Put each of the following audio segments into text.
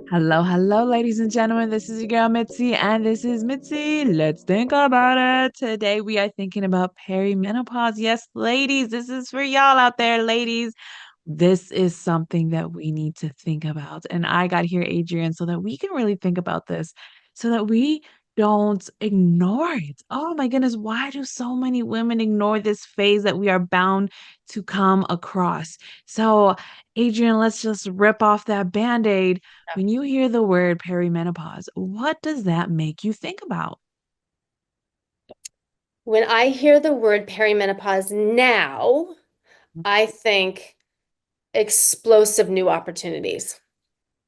Hello, hello, ladies and gentlemen. This is your girl Mitzi, and this is Mitzi. Let's think about it. Today we are thinking about perimenopause. Yes, ladies, this is for y'all out there, ladies. This is something that we need to think about. And I got here, Adrian, so that we can really think about this, so that we don't ignore it. Oh my goodness, why do so many women ignore this phase that we are bound to come across? So, Adrian, let's just rip off that band-aid. When you hear the word perimenopause, what does that make you think about? When I hear the word perimenopause now, I think explosive new opportunities.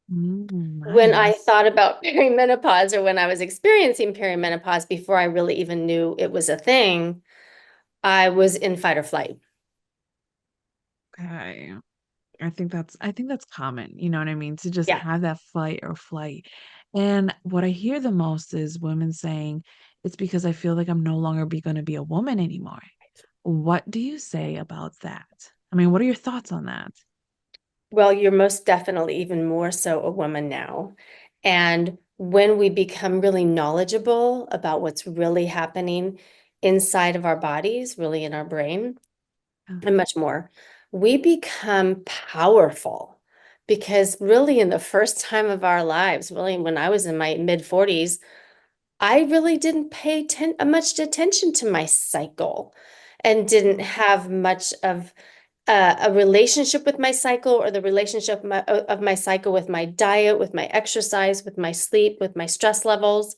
When I Nice. thought about perimenopause or when I was experiencing perimenopause before I really even knew it was a thing, I was in fight or flight. Okay. I think that's common, you know what I mean? To just Yeah. have that fight or flight. And what I hear the most is women saying, it's because I feel like I'm no longer gonna be a woman anymore. What do you say about that? I mean, what are your thoughts on that? Well, you're most definitely even more so a woman now. And when we become really knowledgeable about what's really happening inside of our bodies, really in our brain, Yeah. and much more. We become powerful because really in the first time of our lives, really when I was in my mid 40s, I really didn't pay much attention to my cycle and didn't have much of a relationship with my cycle or the relationship of my cycle with my diet, with my exercise, with my sleep, with my stress levels.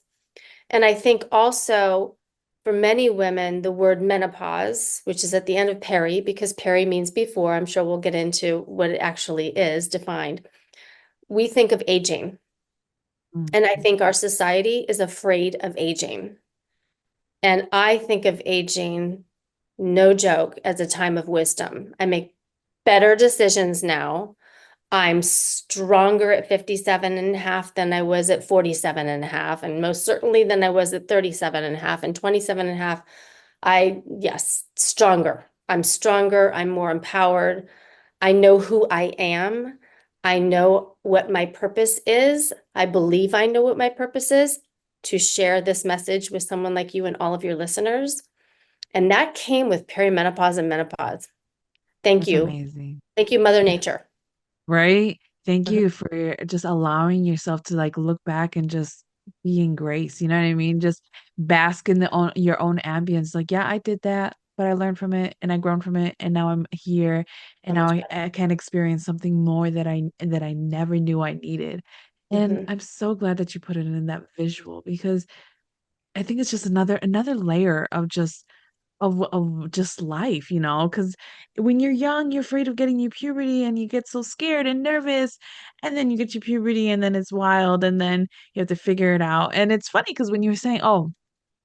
And I think also for many women, the word menopause, which is at the end of peri, because peri means before, I'm sure we'll get into what it actually is defined. We think of aging. And I Mhm. think our society is afraid of aging. And I think of aging, no joke, as a time of wisdom. I make better decisions now. I'm stronger at 57 and a half than I was at 47 and a half, and most certainly than I was at 37 and a half and 27 and a half. Yes, stronger. I'm stronger. I'm more empowered. I know who I am. I know what my purpose is. I believe I know what my purpose is to share this message with someone like you and all of your listeners. And that came with perimenopause and menopause. Thank That's you. amazing. Thank you, Mother Nature. Right? Thank Mhm, you for just allowing yourself to like look back and just be in grace. You know what I mean? Just bask in your own ambience. Like, yeah, I did that, but I learned from it and I grown from it, and now I'm here, and so now much I can experience something more that I never knew I needed. better. And I'm so glad that you put it in that visual, because I think it's just another layer of just life, because when you're young, you're afraid of getting your puberty and you get so scared and nervous, and then you get your puberty and then it's wild, and then you have to figure it out. And it's funny because when you were saying, "Oh,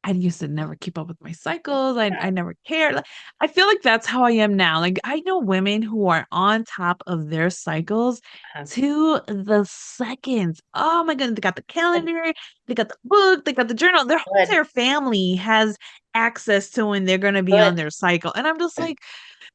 I used to never keep up with my cycles. I never cared." Like, I feel like that's how I am now. Like, I know women who are on top of their cycles Yeah. to the second. Oh my goodness, they got the calendar, they got the book, they got the journal. Their whole Good, entire family has access to when they're going to be on good. their cycle. And I'm just like,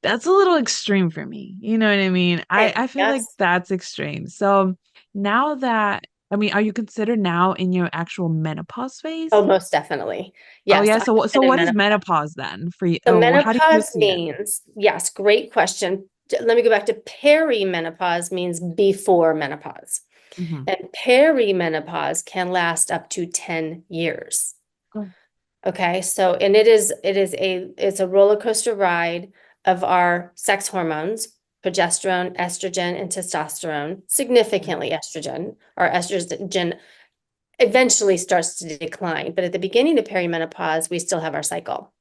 that's a little extreme for me. You know what I mean? I, Okay, I feel like yes. that's extreme. So now that, I mean, are you considered now in your actual menopause Oh, phase? most definitely. Oh Yes, yeah, I'm so in what is menopause. menopause then for you, So or how do you menopause see it? means, yes, great question. Let me go back to perimenopause means before menopause. Hmm. And perimenopause can last up to 10 years. Okay, so and it's a roller coaster ride of our sex hormones, progesterone, estrogen, and testosterone, significantly estrogen. Our estrogen eventually starts to decline, but at the beginning of perimenopause, we still have our cycle.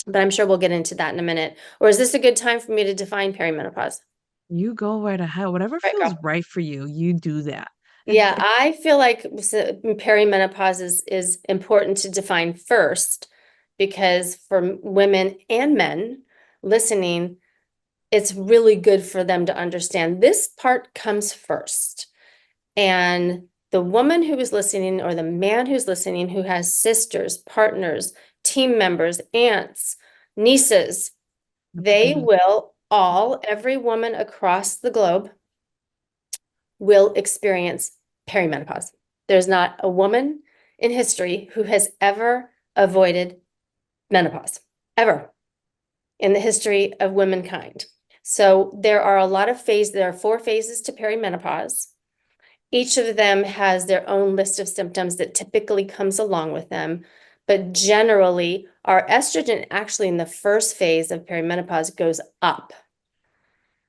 But I'm sure we'll get into that in a minute. Or is this a good time for me to define perimenopause? You go right ahead. Whatever Right, feels girl. right for you, you do that. Yeah, I feel like perimenopause is important to define first because for women and men listening, it's really good for them to understand this part comes first. And the woman who is listening or the man who's listening who has sisters, partners, team members, aunts, nieces, they Absolutely. will every woman across the globe will experience Perimenopause. There's not a woman in history who has ever avoided menopause, ever in the history of womankind. So there are a lot of phases, there are 4 phases to perimenopause. Each of them has their own list of symptoms that typically comes along with them. But generally, our estrogen actually in the first phase of perimenopause goes up.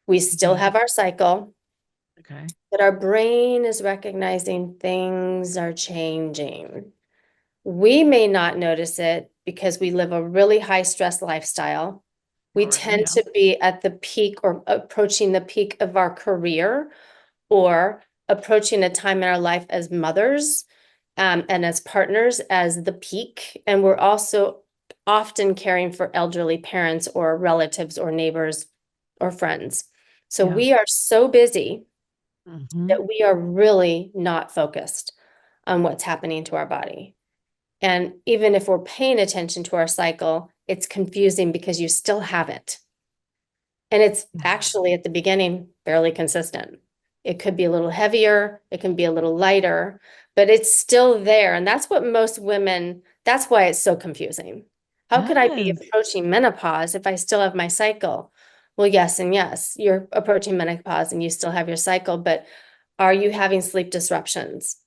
We still Okay. have our cycle, Okay. but our brain is recognizing things are changing. We may not notice it because we live a really high stress lifestyle. We Already, tend yeah. to be at the peak or approaching the peak of our career or approaching a time in our life as mothers and as partners as the peak. And we're also often caring for elderly parents or relatives or neighbors or friends. So Yeah. we are so busy Hmm. that we are really not focused on what's happening to our body. And even if we're paying attention to our cycle, it's confusing because you still have it. And it's Yeah. actually at the beginning fairly consistent. It could be a little heavier, it can be a little lighter, but it's still there. And that's what most women, that's why it's so confusing. How could I be Yes. approaching menopause if I still have my cycle? Well, yes, and yes, you're approaching menopause and you still have your cycle, but are you having sleep disruptions?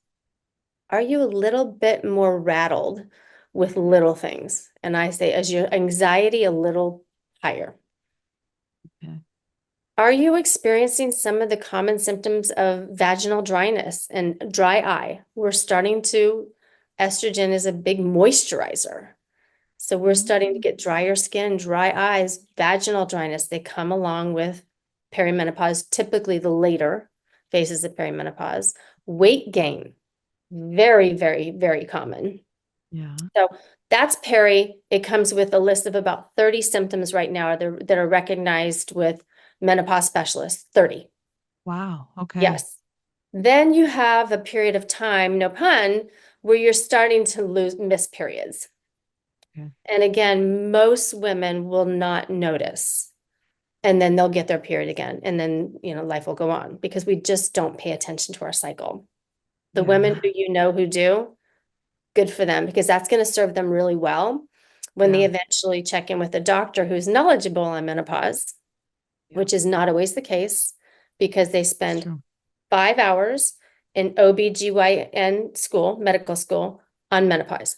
Are you a little bit more rattled with little things? And I say, is your anxiety a little higher? Yeah. Are you experiencing some of the common symptoms of vaginal dryness and dry eye? Estrogen is a big moisturizer. So we're starting to Mm. get drier skin, dry eyes, vaginal dryness. They come along with perimenopause, typically the later phases of perimenopause. Weight gain, very, very, very common. Yeah. So that's peri. It comes with a list of about 30 symptoms right now that are recognized with menopause specialists. 30. Wow. Okay. Yes. Then you have a period of time, no pun, where you're starting to miss periods. Okay. And again, most women will not notice. And then they'll get their period again. And then, life will go on because we just don't pay attention to our cycle. The women Yeah. who you know who do, good for them because that's going to serve them really well when they Yeah. eventually check in with a doctor who's knowledgeable on menopause, Yeah. which is not always the case because they It's spend true. 5 hours in OB/GYN school, medical school, on menopause.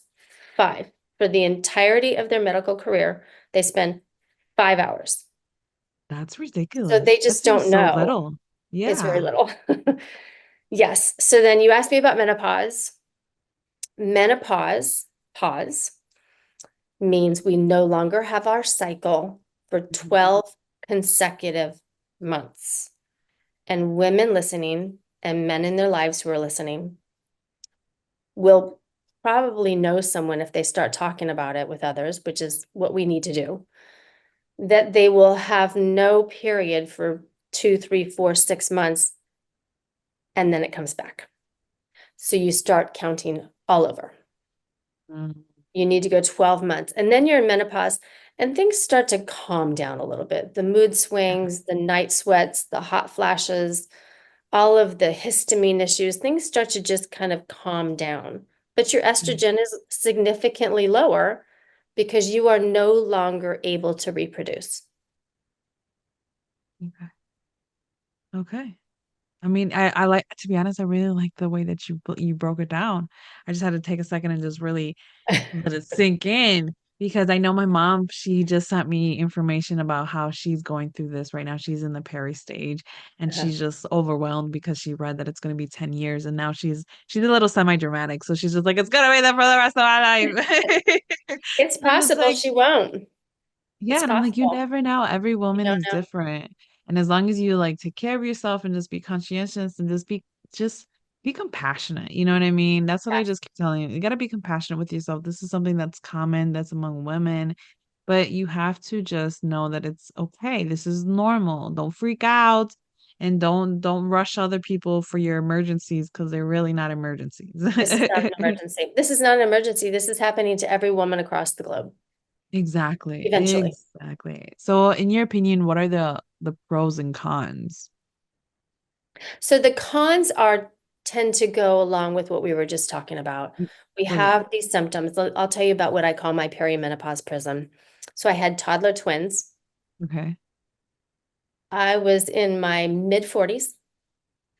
5. For the entirety of their medical career, they spend 5 hours. That's So they ridiculous. That just seems don't so know. little. It's very Yeah. little. Yes. So then you asked me about menopause. Menopause, pause, means we no longer have our cycle for Mhm. 12 consecutive months. And women listening and men in their lives who are listening will probably know someone if they start talking about it with others, which is what we need to do, that they will have no period for 2, 3, 4, 6 months, and then it comes back. So you start counting all over. Mm. You need to go 12 months. And then you're in menopause and things start to calm down a little bit. The mood Yeah. swings, the night sweats, the hot flashes, all of the histamine issues, things start to just kind of calm down. But your Okay. estrogen is significantly lower because you are no longer able to reproduce. Okay. Okay. I mean, I like to be honest, I really like the way that you broke it down. I just had to take a second and just really let it sink in because I know my mom, she just sent me information about how she's going through this right now. She's in the peri stage and Uh-huh. she's just overwhelmed because she read that it's going to be 10 years and now she's a little semi-dramatic. So she's just like, it's gonna be there for the rest of my life. It's I'm just possible like, she won't. yeah, It's and I'm like, you possible. never know. Every You woman don't is know. different. And as long as you like take care of yourself and just be conscientious and just be compassionate. You know what I mean? That's what I Yes. just keep telling you. You gotta be compassionate with yourself. This is something that's common, that's among women, but you have to just know that it's okay. This is normal. Don't freak out and don't rush other people for your emergencies because they're really not emergencies. This is not an emergency. This is not an emergency. This is happening to every woman across the globe, Exactly. eventually. Exactly. So in your opinion, what are the pros and cons? So the cons are tend to go along with what we were just talking about. Mm. We Oh yeah. have these symptoms. I'll tell you about what I call my perimenopause prism. So I had toddler twins. Okay. I was in my mid 40s.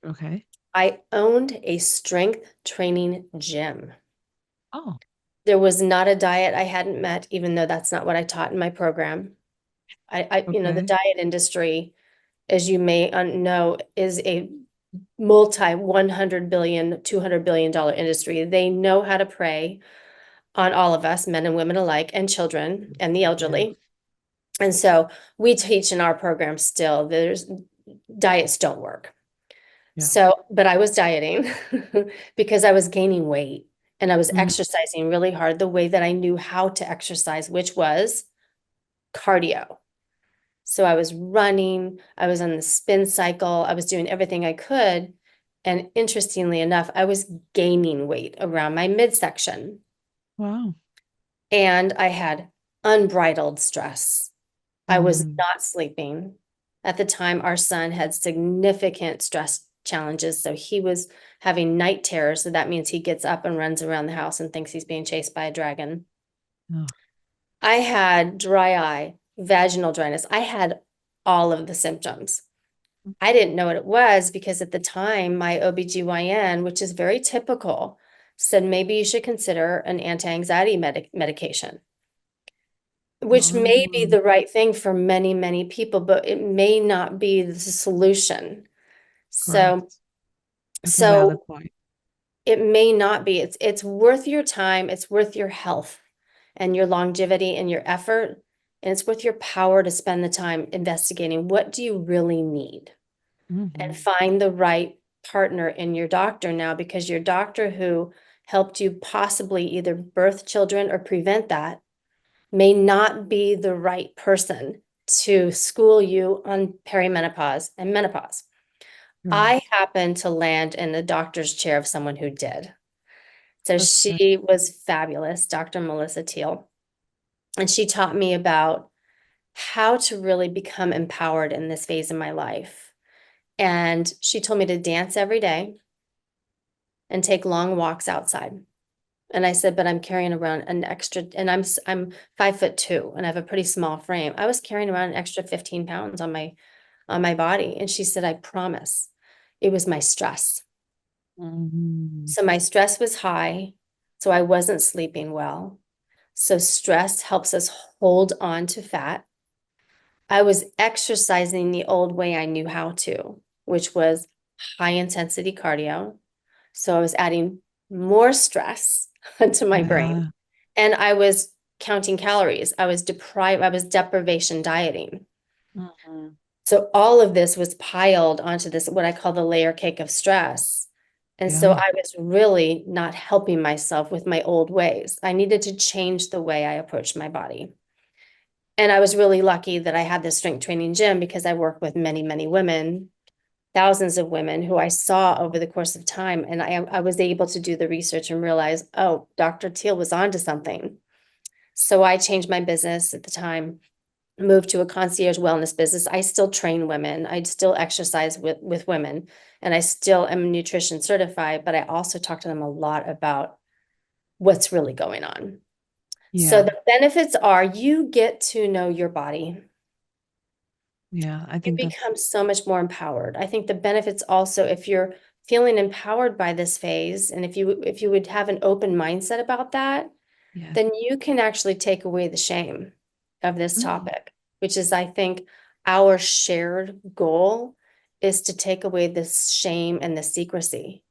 Okay. I owned a strength training gym. Oh, There was not a diet I hadn't met, even though that's not what I taught in my program. The okay. diet industry, as you may know, is a multi 100 billion, $200 billion industry. They know how to prey on all of us, men and women alike, and children and the Yeah. elderly. And so we teach in our program still, there's diets don't work. Yeah. So, but I was dieting because I was gaining weight and I was Mm. exercising really hard the way that I knew how to exercise, which was cardio. So I was running, I was on the spin cycle, I was doing everything I could. And interestingly enough, I was gaining weight around my midsection Wow. and I had unbridled stress. I was Mm. not sleeping. At the time, our son had significant stress challenges. So he was having night terrors. So that means he gets up and runs around the house and thinks he's being chased by a dragon. Oh. I had dry eye, vaginal dryness. I had all of the symptoms. I didn't know what it was because at the time, my OBGYN, which is very typical, said maybe you should consider an anti-anxiety medication, which may be Oh, the right thing for many, many people, but it may not be the solution. So, correct. That's a valid so point. it may not be. It's worth your time, it's worth your health and your longevity and your effort, and it's worth your power to spend the time investigating what do you really need and Hmm. find the right partner in your doctor now because your doctor who helped you possibly either birth children or prevent that may not be the right person to school you on perimenopause and menopause. I Correct. happened to land in the doctor's chair of someone who did. So That's good. she was fabulous, Dr. Melissa Teal. And she taught me about how to really become empowered in this phase of my life. And she told me to dance every day and take long walks outside. And I said, but I'm carrying around an extra, and I'm 5'2" and I have a pretty small frame. I was carrying around an extra 15 pounds on my body. And she said, I promise. It was my stress. Hmm. So my stress was high, so I wasn't sleeping well. So stress helps us hold on to fat. I was exercising the old way I knew how to, which was high intensity cardio. So I was adding more stress into my brain. Yeah. And I was counting calories. I was deprivation dieting. Hmm. So all of this was piled onto this, what I call the layer cake of stress. And so Yeah. I was really not helping myself with my old ways. I needed to change the way I approached my body. And I was really lucky that I had this strength training gym because I work with many, many women, thousands of women who I saw over the course of time. And I was able to do the research and realize, oh, Dr. Teal was onto something. So I changed my business at the time, moved to a concierge wellness business. I still train women. I still exercise with women, and I still am nutrition certified, but I also talk to them a lot about what's really going on. So Yeah. the benefits are you get to know your body. Yeah. I You think that's, become so much more empowered. I think the benefits also, if you're feeling empowered by this phase, and if you would have an open mindset about that, yeah. then you can actually take away the shame of this Mhm. topic, which is, I think, our shared goal is to take away this shame and the secrecy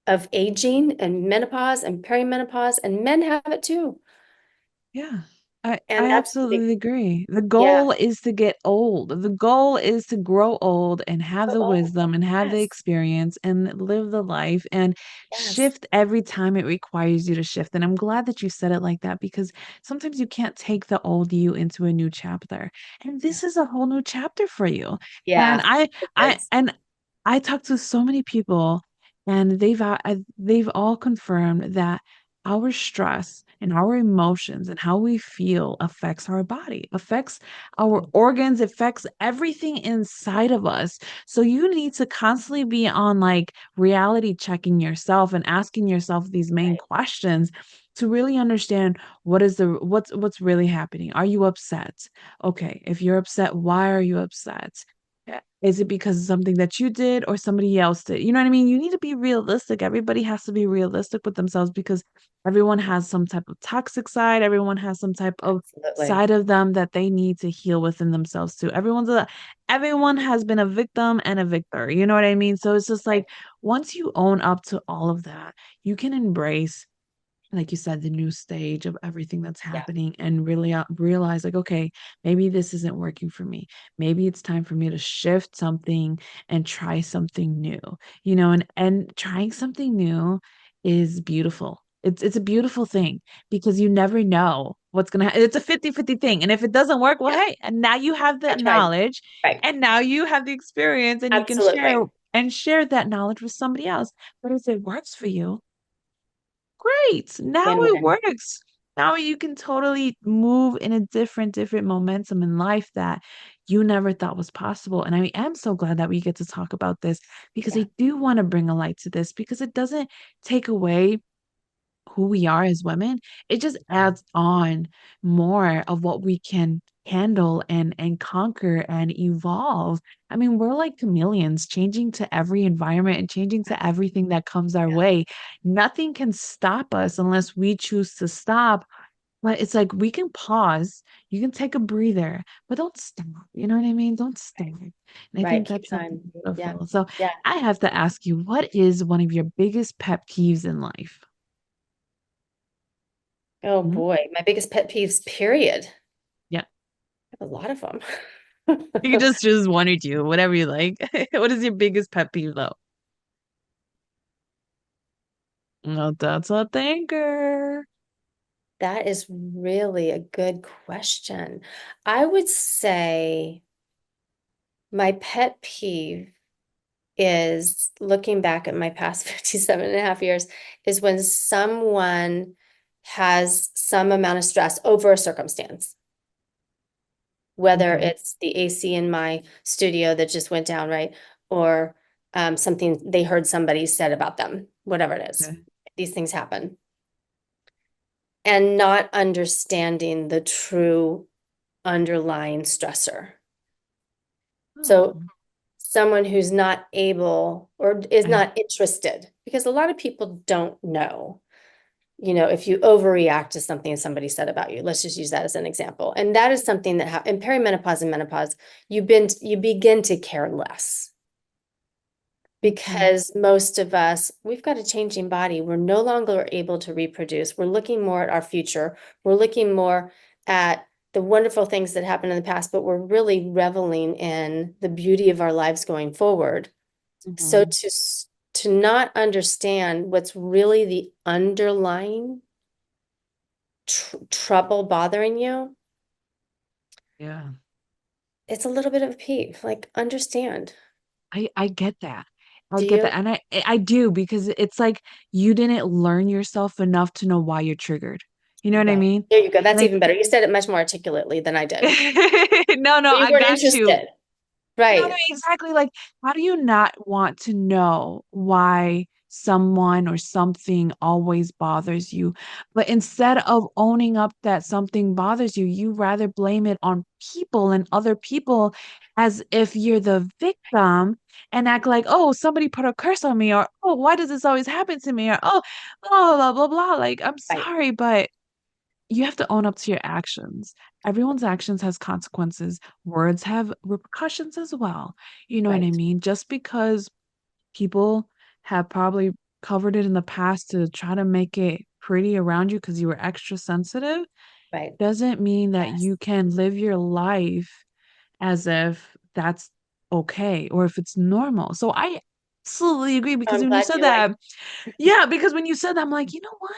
of aging and menopause and perimenopause, and men have it too. Yeah, I And that's the big, absolutely agree. The yeah, goal is to get old. The goal is to grow old and have the oh, wisdom and have the yes, experience and live the life and yes, shift every time it requires you to shift. And I'm glad that you said it like that because sometimes you can't take the old you into a new chapter. And yeah, this is a whole new chapter for you. And yeah, it I is. and I talked to so many people and they've all confirmed that our stress and our emotions and how we feel affects our body, affects our organs, affects everything inside of us. So you need to constantly be on like reality checking yourself and asking yourself these main Right. questions to really understand what's really happening. Are you upset? Okay, if you're upset, why are you upset? Is it because of something that you did or somebody else did? You know what I mean? You need to be realistic. Everybody has to be realistic with themselves because everyone has some type of toxic side. Everyone has some type of Absolutely. side of them that they need to heal within themselves too. Everyone has been a victim and a victor. You know what I mean? So it's just like Right. once you own up to all of that, you can embrace, like you said, the new stage of everything that's Yeah. happening and really realize, like, okay, maybe this isn't working for me. Maybe it's time for me to shift something and try something new, and trying something new is beautiful. It's a beautiful thing because you never know what's gonna happen. It's a 50-50 thing. And if it doesn't work, well, Yeah. hey, and now you have I the tried. knowledge Right. and now you have the experience and you can Absolutely. share that knowledge with somebody else. But if it works for you, great. Now it Win-win. works. Now you can totally move in a different momentum in life that you never thought was possible. And I am so glad that we get to talk about this because Yeah. I do want to bring a light to this because it doesn't take away who we are as women. It just adds on more of what we can handle and conquer and evolve. I mean, we're like chameleons, changing to every environment and changing to everything that comes our Yeah. way. Nothing can stop us unless we choose to stop. But it's like we can pause, you can take a breather, but don't stop. You know what I mean? Don't stop. Right. And I Right. think Keep that's something going. Yeah. beautiful. So Yeah. I have to ask you, what is one of your biggest pet peeves in life? Oh Hmm? boy. My biggest pet peeves, period. Yeah. I have a lot of them. You can just choose one or two, whatever you like. What is your biggest pet peeve though? No, that's a thinker. That is really a good question. I would say my pet peeve is looking back at my past 57 and a half years is when someone has some amount of stress over a circumstance, whether Okay. it's the AC in my studio that just went down, right? Or something they heard somebody said about them, whatever it is. Okay. These things happen. And not understanding the true underlying stressor. So Oh, someone who's not able or is I, not interested, because a lot of people don't know, if you overreact to something somebody said about you. Let's just use that as an example. And that is something that in perimenopause and menopause, you begin to care less okay. because most of us, we've got a changing body. We're no longer able to reproduce. We're looking more at our future. We're looking more at the wonderful things that happened in the past, but we're really reveling in the beauty of our lives going forward. So Mhm. to not understand what's really the underlying trouble bothering you, Yeah. it's a little bit of a peeve. Like, understand. I get that. I Do get you? that. And I do because it's like you didn't learn yourself enough to know why you're triggered. You know what I Right. mean? There you go. That's Like even better. You said it much more articulately than I did. no, But you I weren't got you. interested. No, Right. exactly. Like, how do you not want to know why someone or something always bothers you? But instead of owning up that something bothers you, you rather blame it on people and other people as if you're the victim and act like, oh, somebody put a curse on me, or oh, why does this always happen to me? Or oh, blah, blah, blah, blah. Like, I'm Right. sorry, but you have to own up to your actions. Everyone's actions has consequences. Words have repercussions as well. You know what I Right. mean? Just because people have probably covered it in the past to try to make it pretty around you because you were extra sensitive Right. doesn't mean that Yes. you can live your life as if that's okay or if it's normal. So I absolutely agree because I'm when you glad said you like. that, yeah, because when you said that, I'm like, you know what?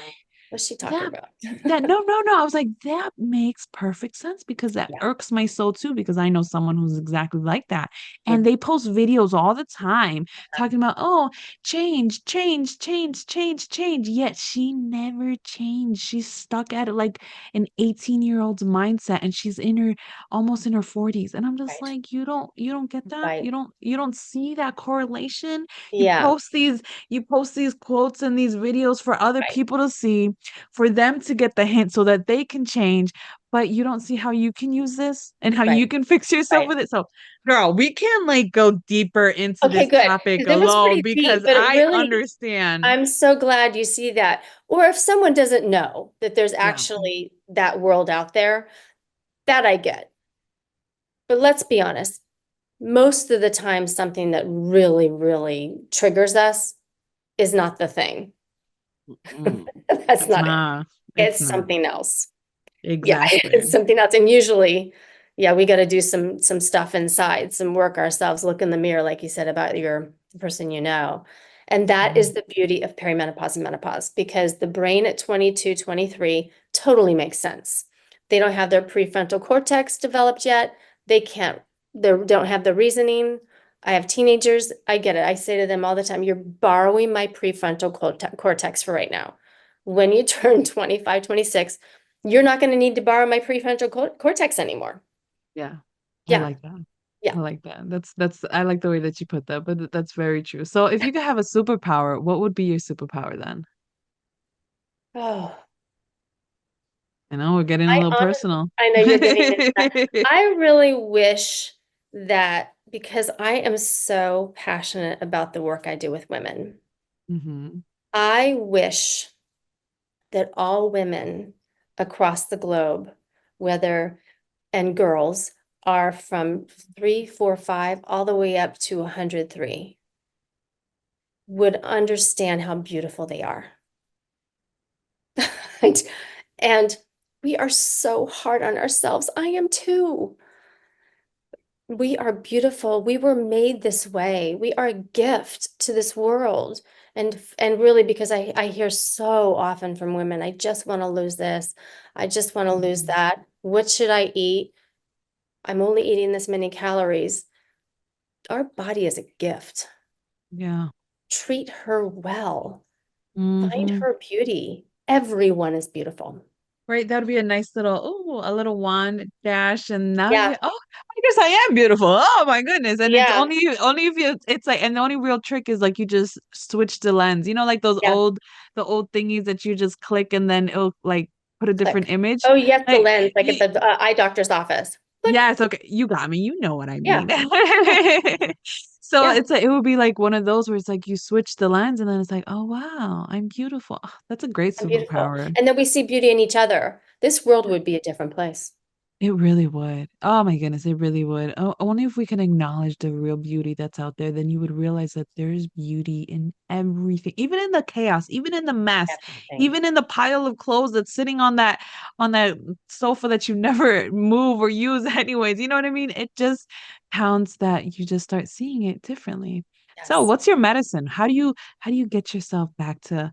What's she talking That about? that no, no, no. I was like, that makes perfect sense because that Yeah. irks my soul too, because I know someone who's exactly like that. And Mhm. they post videos all the time talking about, oh, change, change, change, change, change. Yet she never changed. She's stuck at it like an 18-year-old's mindset, and she's in her almost in her 40s. And I'm just Right. like, you don't get that? Right. You don't see that correlation? You Yeah. post these you post these quotes and these videos for other Right. people to see, for them to get the hint so that they can change, but you don't see how you can use this and how you Right. can fix yourself Right. with it. So, girl, we can like go deeper into Okay, this good. topic Because it was alone pretty because deep, but it I really, understand. I'm so glad you see that. Or if someone doesn't know that there's Yeah. actually that world out there, that I get. But let's be honest, most of the time, something that really, really triggers us is not the thing. Mm, That's it's not it. not. It's It's not. something else. Yeah, Exactly. it's something else. And usually, yeah, we got to do some stuff inside, some work ourselves, look in the mirror, like you said about your the person you know. And that is Right. the beauty of perimenopause and menopause because the brain at 22, 23 totally makes sense. They don't have their prefrontal cortex developed yet. They can't, they don't have the reasoning. I have teenagers. I get it. I say to them all the time, you're borrowing my prefrontal cortex for right now. When you turn 25, 26, you're not going to need to borrow my prefrontal cortex anymore. Yeah. I Yeah, like that. yeah. I like that. That's I like the way that you put that, but that's very true. So if you could have a superpower, what would be your superpower then? Oh, I know we're getting a I little honestly, personal. I know you're getting into that. I really wish that because I am so passionate about the work I do with women, Hmm. I wish that all women across the globe, whether and girls, are from 3, 4, 5, all the way up to 103, would understand how beautiful they are. And, and we are so hard on ourselves. I am too. We are beautiful. We were made this way. We are a gift to this world. And really because I hear so often from women, I just want to lose this. I just want to lose Mhm. that. What should I eat? I'm only eating this many calories. Our body is a gift. Yeah. Treat her well. Find Hmm. her beauty. Everyone is beautiful. Right, that'd be a nice little, oh, a little wand dash, and now Yeah. I guess I am beautiful. Oh my goodness. And it's Yeah. only if you it's like, and the only real trick is like you just switch the lens. You know, like those Yeah. the old thingies that you just click and then it'll like put a different Click. image. Oh, yes, the Like lens, like at you, the eye doctor's office. Click. yes, okay, you got me. You know what I Yeah. mean. Yeah. So Yeah. it's like it would be like one of those where it's like you switch the lens and then it's like, oh wow, I'm beautiful. Ah, that's a great I'm beautiful. superpower. And then we see beauty in each other. This world would be a different place. It really would. Oh my goodness, it really would. Oh, only if we can acknowledge the real beauty that's out there, then you would realize that there's beauty in everything, even in the chaos, even in the mess, Everything. even in the pile of clothes that's sitting on that sofa that you never move or use anyways. You know what I mean? It just counts that you just start seeing it differently. So, Yes. what's your medicine? How do you get yourself back to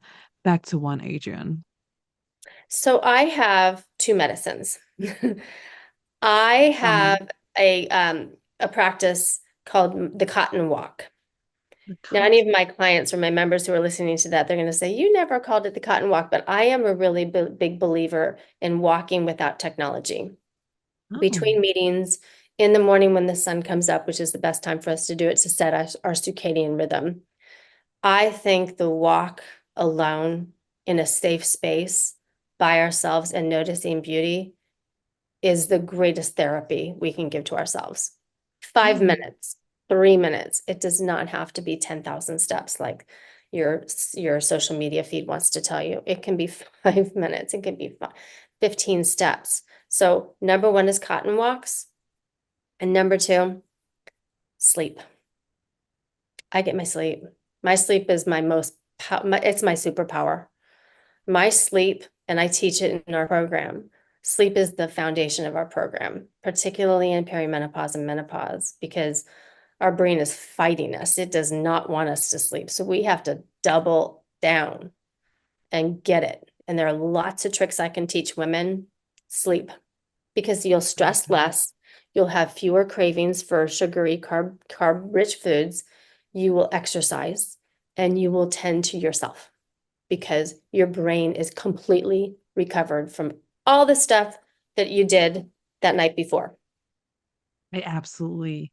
one, Adrian? So I have two medicines. I Tell me. have a practice called the cotton walk. The Now, any of cotton. my clients or my members who are listening to that, they're going to say, you never called it the cotton walk, but I am a really big believer in walking without technology. Oh. Between meetings in the morning when the sun comes up, which is the best time for us to do it to set our circadian rhythm. I think the walk alone in a safe space by ourselves and noticing beauty is the greatest therapy we can give to ourselves. Five Oh. minutes, 3 minutes. It does not have to be 10,000 steps like your social media feed wants to tell you. It can be 5 minutes. It can be 15 steps. So number one is cotton walks. And number two, sleep. I get my sleep. My sleep is my most, it's my superpower. My sleep, and I teach it in our program. Sleep is the foundation of our program, particularly in perimenopause and menopause, because our brain is fighting us. It does not want us to sleep. So we have to double down and get it. and there are lots of tricks I can teach women. Sleep, because you'll stress Okay. less. You'll have fewer cravings for sugary, carb-rich foods. You will exercise and you will tend to yourself because your brain is completely recovered from all the stuff that you did that night before. I absolutely,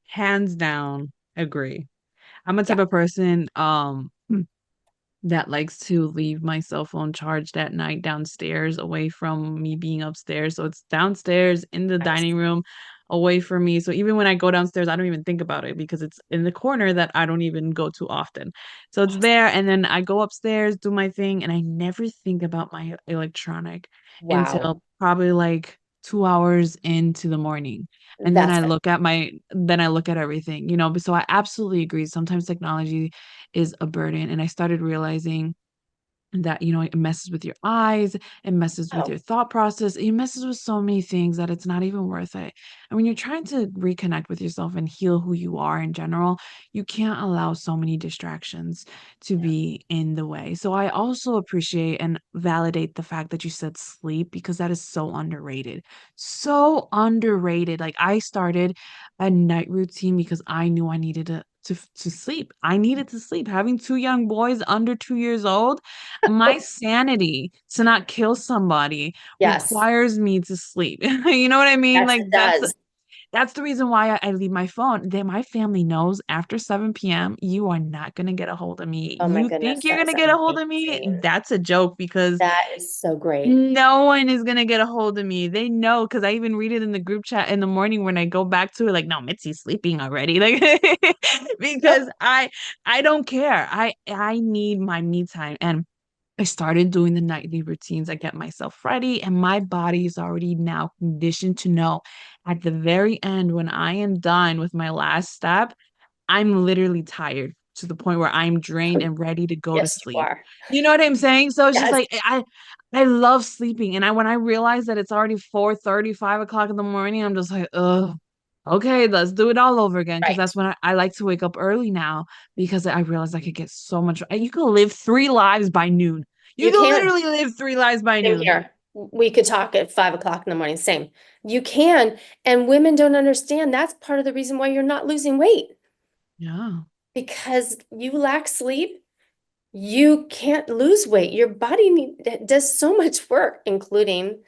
hands down, agree. I'm a type Yeah. of person that likes to leave my cell phone charged at night downstairs away from me being upstairs. So it's downstairs in the Nice. dining room away from me. So even when I go downstairs, I don't even think about it because it's in the corner that I don't even go to often. So it's Awesome. there. And then I go upstairs, do my thing, and I never think about my electronic until Wow. probably like 2 hours into the morning. And then That's it. then I look at everything, but so I absolutely agree. Sometimes technology is a burden. And I started realizing that it messes with your eyes, it messes with Oh, your thought process, it messes with so many things that it's not even worth it. And when you're trying to reconnect with yourself and heal who you are in general, you can't allow so many distractions to yeah. be in the way. So I also appreciate and validate the fact that you said sleep because that is so underrated. So underrated. Like I started a night routine because I knew I needed to sleep. I needed to sleep. Having two young boys under 2 years old, my sanity to not kill somebody Yes. requires me to sleep. You know what I mean? Yes, Like it that's does. that's the reason why I leave my phone. Then my family knows after 7 p.m. you are not gonna get a hold of me. Oh my You goodness, think you're that's gonna get a hold of me? amazing. That's a joke because That is so great. no one is gonna get a hold of me. They know because I even read it in the group chat in the morning when I go back to it, like, no, Mitzi's sleeping already. Like Yep. because I don't care. I need my me time. And I started doing the nightly routines. I get myself ready, and my body is already now conditioned to know at the very end when I am done with my last step, I'm literally tired to the point where I'm drained and ready to go to Yes, you sleep. are. You know what I'm saying? So it's just Yes. like I love sleeping. And when I realize that it's already 4:30, 5 o'clock in the morning, I'm just like, ugh, okay, let's do it all over again. Cause Right. that's when I like to wake up early now because I realize I could get so much. You could live 3 lives by noon. You You could can. literally live 3 lives by Same noon. here. We could talk at 5 o'clock in the morning. Same. You can. And women don't understand that's part of the reason why you're not losing weight Yeah. because you lack sleep. You can't lose weight. Your body does so much work, including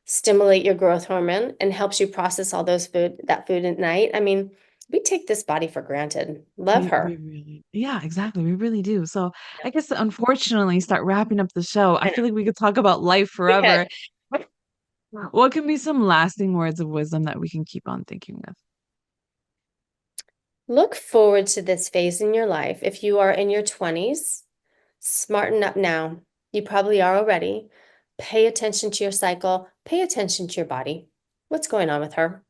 stimulate your growth hormone and helps you process all that food at night. I mean, we take this body for granted. Love We her. really, yeah, exactly. We really do. So Yeah. I guess to unfortunately start wrapping up the show. I I know. feel like we could talk about life We could. forever. What can be some lasting words of wisdom that we can keep on thinking with? Look forward to this phase in your life. If you are in your 20s, smarten up now. You probably are already. Pay attention to your cycle. Pay attention to your body. What's going on with her?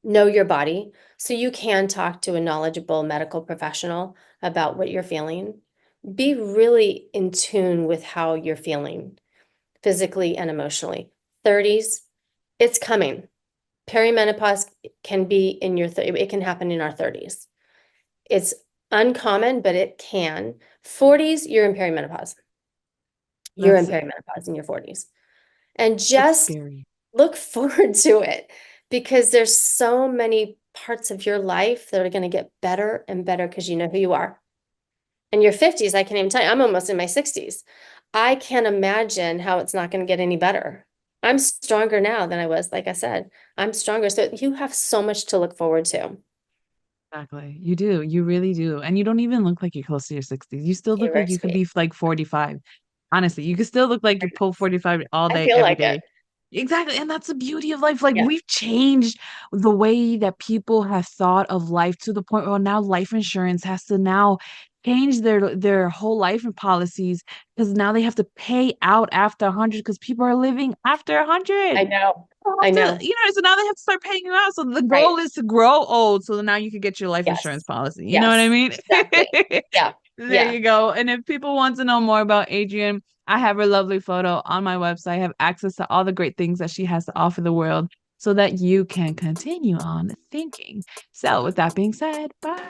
Know your body so you can talk to a knowledgeable medical professional about what you're feeling. Be really in tune with how you're feeling physically and emotionally. 30s, it's coming. Perimenopause can be in it can happen in our 30s. It's uncommon, but it can. 40s, you're in perimenopause. You're in That's perimenopause in your 40s. And that's just scary. look forward to it because there's so many parts of your life that are going to get better and better because you know who you are. In your 50s, I can't even tell you, I'm almost in my 60s. I can't imagine how it's not going to get any better. I'm stronger now than I was, like I said. I'm stronger. So you have so much to look forward to. Exactly. You do. You really do. And you don't even look like you're close to your 60s. You still You're look very like you could sweet. be like 45. Honestly, you could still look like you pull 45 all I day, feel every like it. day. Exactly. And that's the beauty of life. Like Yeah, we've changed the way that people have thought of life to the point where now life insurance has to now change their whole life and policies because now they have to pay out after 100 because people are living after 100. I know. People I have know. to, so now they have to start paying you out. So the Right. goal is to grow old. So now you could get your life insurance Yes. policy. You know what I Yes. mean? Exactly. Yeah. There Yeah. you go. And if people want to know more about Adrien, I have her lovely photo on my website. I have access to all the great things that she has to offer the world so that you can continue on thinking. So, with that being said, bye.